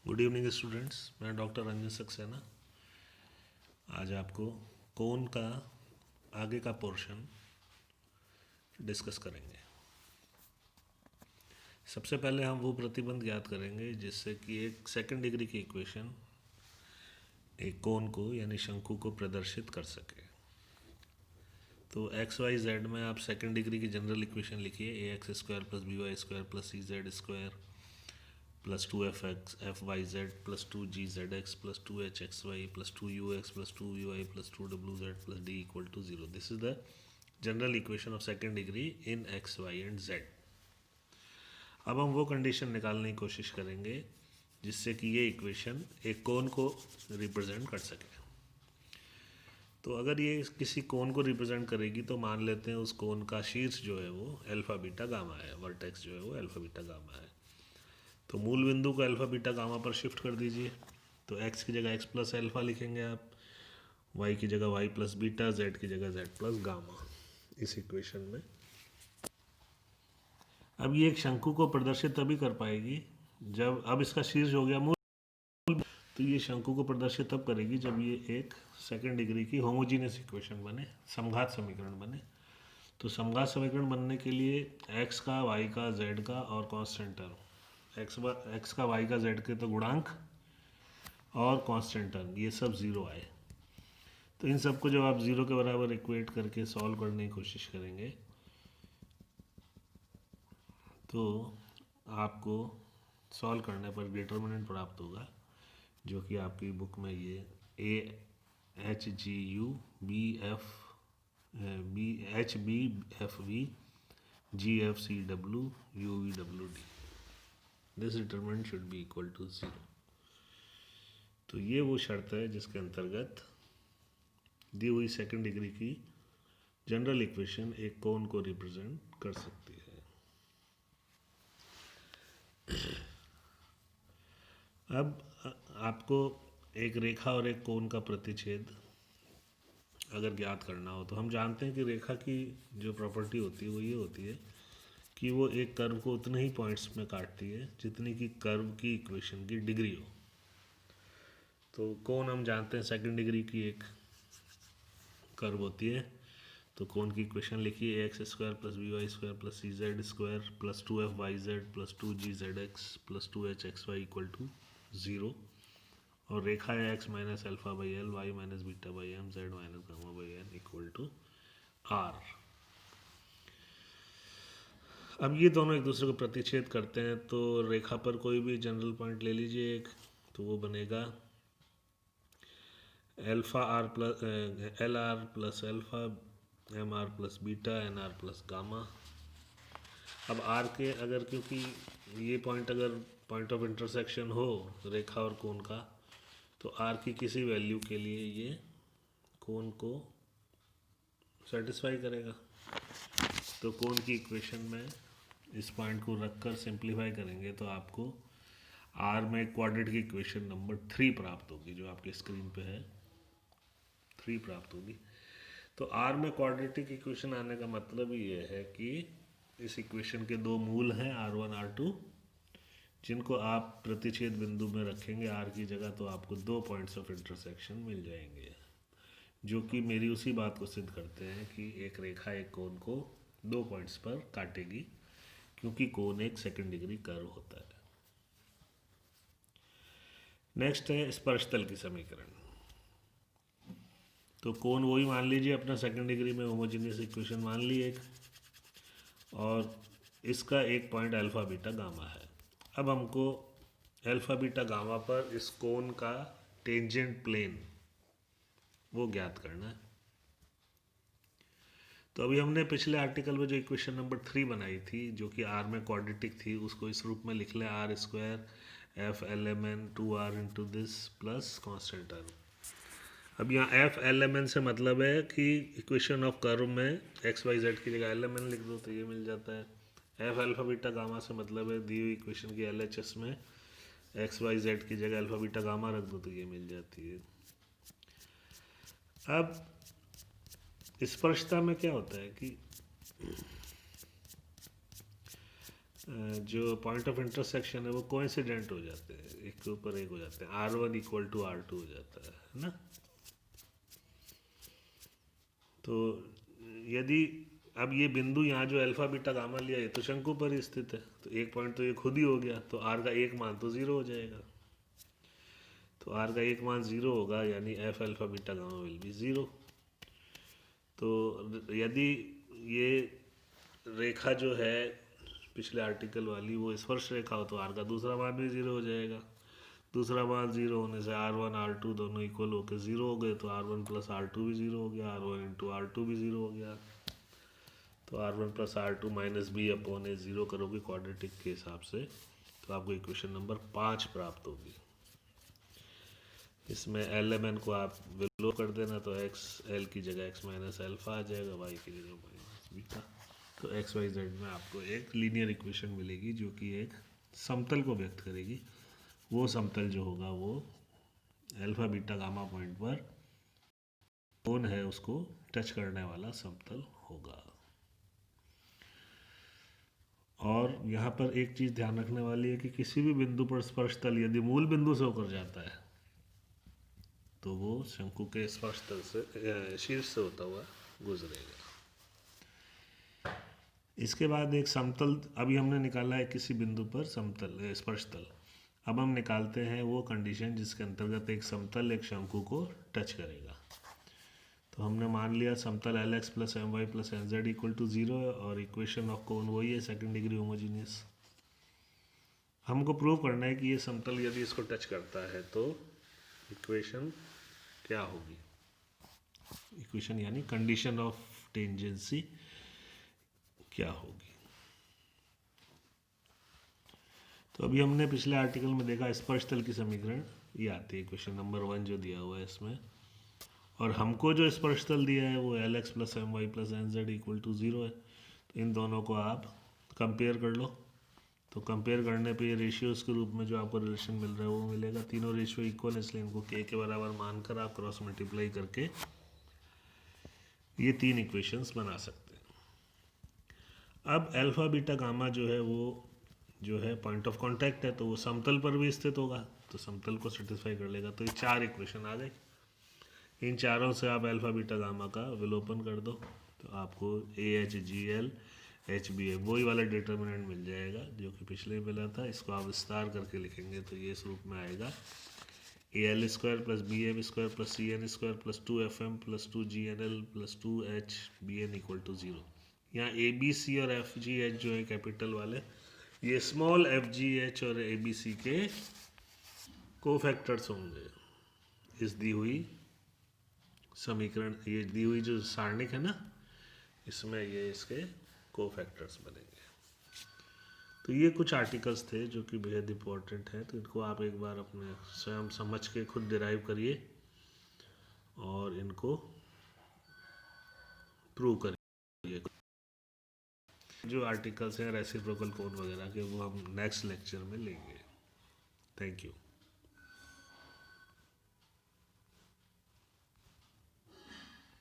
Good evening students, मैं doctor Ranjan Saxena आज आपको कोन का आगे का पोर्शन डिस्कस करेंगे। सबसे पहले हम वो प्रतिबंध याद करेंगे जिससे कि एक सेकंड डिग्री की इक्वेशन एक कोन को यानी शंकु को प्रदर्शित कर सके। तो एक्स वाई जेड में आप सेकंड डिग्री की जनरल इक्वेशन लिखिए, A X square plus B Y square plus C Z square plus 2fx fyz plus 2gzx plus 2hxy plus 2ux plus 2vy plus 2wz plus d equal to 0. This is the general equation of second degree in x, y and z. अब हम वो condition निकालने की कोशिश करेंगे जिससे कि ये इक्वेशन एक कोन को रिप्रेजेंट कर सके। तो अगर ये किसी कोन को रिप्रेजेंट करेगी तो मान लेते हैं उस कोन का शीर्ष जो है वो अल्फा बीटा गामा है, वर्टेक्स जो है वो अल्फा बीटा गामा है। तो मूल बिंदु को अल्फा बीटा गामा पर शिफ्ट कर दीजिए। तो x की जगह x प्लस अल्फा लिखेंगे आप, y की जगह y प्लस बीटा, z की जगह z प्लस गामा इस इक्वेशन में। अब ये एक शंकु को प्रदर्शित तभी कर पाएगी जब, अब इसका शीर्ष हो गया मूल, तो ये शंकु को प्रदर्शित तब करेगी जब ये एक सेकेंड डिग्री की होमोजीनियस इक्वेशन बने, समघात समीकरण बने। तो समघात समीकरण बनने के लिए x का, y का, z का और कांस्टेंट टर्म, x का, y का, z के तो गुणांक और कांस्टेंट टर्म ये सब ज़ीरो आए। तो इन सबको जब आप ज़ीरो के बराबर इक्वेट करके सॉल्व करने की कोशिश करेंगे तो आपको सॉल्व करने पर डिटर्मिनेंट प्राप्त होगा, जो कि आपकी बुक में ये AHGU BF GFCW UVWD, this determinant should be equal to 0। तो ये वो शर्त है जिसके अंतर्गत दी हुई सेकंड डिग्री की जनरल इक्वेशन एक कोन को रिप्रेजेंट कर सकती है। अब आपको एक रेखा और एक कोन का प्रतिच्छेद अगर ज्ञात करना हो तो हम जानते हैं कि रेखा की जो प्रॉपर्टी होती है वो ये होती है कि वो एक कर्व को उतने ही पॉइंट्स में काटती है जितनी कि कर्व की इक्वेशन की डिग्री हो। तो कोन हम जानते हैं सेकंड डिग्री की एक कर्व होती है। तो कोन की इक्वेशन लिखिए, A X square plus B Y square plus C Z square plus 2f(y)z plus 2g(z)x plus 2h(xy) equal to 0। और रेखा है X minus alpha by L, Y minus beta by M, Z minus gamma by N equal to R. अब ये दोनों एक दूसरे को प्रतिच्छेद करते हैं, तो रेखा पर कोई भी जनरल पॉइंट ले लीजिए एक, तो वो बनेगा alpha r plus l r plus alpha, m r plus beta, n r plus gamma. अब आर के अगर, क्योंकि ये पॉइंट अगर पॉइंट ऑफ इंटरसेक्शन हो रेखा और कोन का, तो आर की किसी वैल्यू के लिए ये कोन को सेटिस्फाई करेगा। तो कोन की इक्वेशन में इस पॉइंट को रखकर सिंप्लीफाई करेंगे तो आपको आर में क्वाड्रेटिक की इक्वेशन नंबर 3 प्राप्त होगी, जो आपके स्क्रीन पे है 3 प्राप्त होगी। तो आर में क्वाड्रेटिक इक्वेशन आने का मतलब ये है कि इस इक्वेशन के दो मूल हैं R1 R2, जिनको आप प्रतिच्छेद बिंदु में रखेंगे आर की जगह, तो आपको दो पॉइंट्स ऑफ इंटरसेक्शन मिल जाएंगे, जो कि मेरी उसी बात को सिद्ध करते हैं कि एक रेखा एक कोन को दो पॉइंट्स पर काटेगी, क्योंकि कोन एक सेकंड डिग्री कर्व होता है। नेक्स्ट है स्पर्शतल की समीकरण। तो कोन वही मान लीजिए अपना सेकंड डिग्री में होमोजेनियस इक्वेशन मान ली एक, और इसका एक पॉइंट अल्फा बीटा गामा है। अब हमको अल्फा बीटा गामा पर इस कोन का टेंजेंट प्लेन वो ज्ञात करना है। तो अभी हमने पिछले आर्टिकल में जो इक्वेशन नंबर 3 बनाई थी, जो कि आर में क्वाड्रेटिक थी, उसको इस रूप में लिख लें, r square f l m n 2r into this plus constant term. अब यहाँ एफ एल एम एन से मतलब है कि इक्वेशन ऑफ कर्व में एक्स वाई जेड की जगह एल एम एन लिख दो तो ये मिल जाता है। एफ अल्फा बीटा गामा से मतलब है दी हुई इक्वेशन की एल एच एस में एक्स वाई जेड की जगह अल्फा बीटा गामा रख दो तो ये मिल जाती है। अब स्पर्शता में क्या होता है कि जो पॉइंट ऑफ इंटरसेक्शन है वो कोइंसिडेंट हो जाते हैं, एक के ऊपर एक हो जाते हैं, R1 इक्वल टू R2 हो जाता है ना। तो यदि अब ये बिंदु यहाँ जो अल्फा बीटा गामा लिया है तो शंकु पर ही स्थित है, तो एक पॉइंट तो ये खुद ही हो गया, तो आर का एक मान तो ज़ीरो हो जाएगा। तो आर का एक मान ज़ीरो होगा यानी F alpha beta gamma will be zero. तो यदि ये रेखा जो है पिछले आर्टिकल वाली वो स्पर्श रेखा हो तो आर का दूसरा मान भी ज़ीरो हो जाएगा। दूसरा मान ज़ीरो होने से R1 R2 दोनों इक्वल होकर ज़ीरो हो गए, तो R1 प्लस R2 भी ज़ीरो हो गया, R1 इंटू R2 भी ज़ीरो हो गया। तो R1 plus R2 minus B upon A zero करोगे क्वाड्रेटिक के हिसाब से, तो आपको इक्वेशन नंबर 5 प्राप्त होगी। इसमें एल एम एन को आप विलो कर देना, तो एक्स एल की जगह एक्स माइनस एल्फा आ जाएगा, वाई की जगह माइनस बीटा। तो एक्स वाई जेड में आपको एक लीनियर इक्वेशन मिलेगी जो कि एक समतल को व्यक्त करेगी। वो समतल जो होगा वो अल्फा बीटा गामा पॉइंट पर कोण है उसको टच करने वाला समतल होगा। और यहाँ पर एक चीज़ ध्यान रखने वाली है कि किसी भी बिंदु पर स्पर्श तल यदि मूल बिंदु से होकर जाता है तो वो शंकु के स्पर्श तल से शीर्ष से होता हुआ गुजरेगा। इसके बाद एक समतल अभी हमने निकाला है किसी बिंदु पर समतल स्पर्श तल। अब हम निकालते हैं वो कंडीशन जिसके अंतर्गत एक समतल एक शंकु को टच करेगा। तो हमने मान लिया समतल l x plus m y plus n z equal to zero है और इक्वेशन ऑफ कोन वही है, सेकंड डिग्री होमोजीनियस। हमको प्रूव करना है कि ये समतल यदि इसको टच करता है तो इक्वेशन क्या होगी। इक्वेशन यानी कंडीशन ऑफ टेंजेंसी क्या होगी। तो अभी हमने पिछले आर्टिकल में देखा स्पर्श तल की समीकरण ये आती है इक्वेशन नंबर 1 जो दिया हुआ है इसमें, और हमको जो स्पर्श तल दिया है वो l x plus m y plus n z equal to zero है। तो इन दोनों को आप कंपेयर कर लो। तो कंपेयर करने पे ये रेशियोज के रूप में जो आपको रिलेशन मिल रहा है वो मिलेगा। तीनों रेशियो इक्वल है इसलिए इनको के बराबर मानकर आप क्रॉस मल्टीप्लाई करके ये तीन इक्वेशंस बना सकते हैं। अब अल्फा बीटा गामा जो है वो जो है पॉइंट ऑफ कांटेक्ट है, तो वो समतल पर भी स्थित होगा, तो समतल को सेटिस्फाई कर लेगा। तो ये चार इक्वेशन आ गए। इन चारों से आप अल्फा बीटा गामा का विलोपन कर दो तो आपको A H G L H B A वही वाला डिटर्मिनेंट मिल जाएगा जो कि पिछले मिला था। इसको आप विस्तार करके लिखेंगे तो ये इस रूप में आएगा a l square plus b m square plus c n square plus 2 FM plus 2 GNL plus 2 HBN equal to zero. यहाँ ए बी सी और एफ जी एच जो है कैपिटल वाले, ये स्मॉल एफ जी एच और A B C के cofactors होंगे इस दी हुई समीकरण, ये दी हुई जो सारणिक है ना इसमें ये इसके कोफैक्टर्स बनेंगे। तो ये कुछ आर्टिकल्स थे जो कि बेहद इम्पोर्टेंट हैं, तो इनको आप एक बार अपने स्वयं समझ के खुद डिराइव करिए और इनको प्रूव करिए। जो आर्टिकल्स हैं रेसिप्रोकल कोण वगैरह के वो हम नेक्स्ट लेक्चर में लेंगे। Thank you.